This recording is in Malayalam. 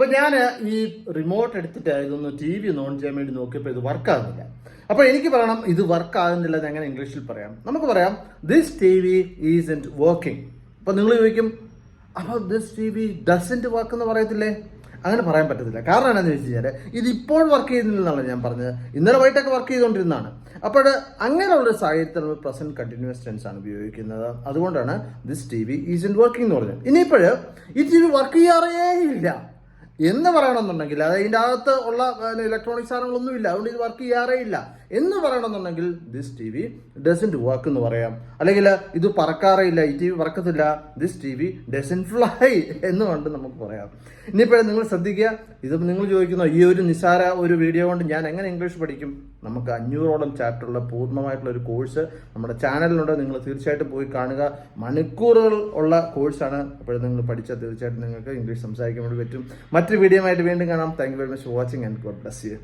അപ്പോൾ ഞാൻ ഈ റിമോട്ട് എടുത്തിട്ട് ഇതൊന്ന് ടി വി ഒന്ന് ഓൺ ചെയ്യാൻ വേണ്ടി നോക്കിയപ്പോൾ ഇത് വർക്കാകുന്നില്ല. അപ്പോൾ എനിക്ക് പറയണം ഇത് വർക്കാകുന്നില്ല എന്ന് എങ്ങനെ ഇംഗ്ലീഷിൽ പറയാം. നമുക്ക് പറയാം this T V isn't working. അപ്പോൾ നിങ്ങൾ ചോദിക്കും അപ്പോൾ this T V doesn't work എന്ന് പറയത്തില്ലേ? അങ്ങനെ പറയാൻ പറ്റത്തില്ല. കാരണം എന്താണെന്ന് വെച്ച് കഴിഞ്ഞാൽ ഇത് ഇപ്പോൾ വർക്ക് ചെയ്യുന്നില്ലെന്നാണ് ഞാൻ പറഞ്ഞത്. ഇന്നലെ വൈകിട്ടൊക്കെ വർക്ക് ചെയ്തുകൊണ്ടിരുന്നതാണ്. അപ്പോൾ അങ്ങനെയുള്ളൊരു സാഹചര്യത്തിൽ നമ്മൾ പ്രസന്റ് കണ്ടിന്യൂസ് ടെൻസ് ആണ് ഉപയോഗിക്കുന്നത്. അതുകൊണ്ടാണ് this T V isn't working എന്ന് പറഞ്ഞത്. ഇനിയിപ്പോൾ ഈ ടി വി വർക്ക് ചെയ്യാറേ ഇല്ല എന്ന് പറയണമെന്നുണ്ടെങ്കിൽ അതിൻ്റെ അകത്ത് ഉള്ള ഇലക്ട്രോണിക് സാധനങ്ങളൊന്നും ഇല്ല, അതുകൊണ്ട് ഇത് വർക്ക് ചെയ്യാറേ ഇല്ല എന്ന് പറയണമെന്നുണ്ടെങ്കിൽ this T V doesn't work എന്ന് പറയാം. അല്ലെങ്കിൽ ഇത് പറക്കാറേ ഇല്ല, ഈ ടി വി പറക്കത്തില്ല, this T V doesn't fly എന്ന് കൊണ്ട് നമുക്ക് പറയാം. ഇനിയിപ്പോഴും നിങ്ങൾ ശ്രദ്ധിക്കുക, ഇത് നിങ്ങൾ ചോദിക്കുന്ന ഈ ഒരു നിസ്സാര ഒരു വീഡിയോ കൊണ്ട് ഞാൻ എങ്ങനെ ഇംഗ്ലീഷ് പഠിക്കും? നമുക്ക് 500ഓളം ചാപ്റ്ററുള്ള പൂർണ്ണമായിട്ടുള്ള ഒരു കോഴ്സ് നമ്മുടെ ചാനലിലുണ്ട്. നിങ്ങൾ തീർച്ചയായിട്ടും പോയി കാണുക. മണിക്കൂറുകൾ ഉള്ള കോഴ്സാണ്. അപ്പോഴും നിങ്ങൾ പഠിച്ചാൽ തീർച്ചയായിട്ടും നിങ്ങൾക്ക് ഇംഗ്ലീഷ് സംസാരിക്കാൻ വേണ്ടി പറ്റും. മറ്റൊരു വീഡിയോ ആയിട്ട് വീണ്ടും കാണാം. Thank you very much for watching and God bless you.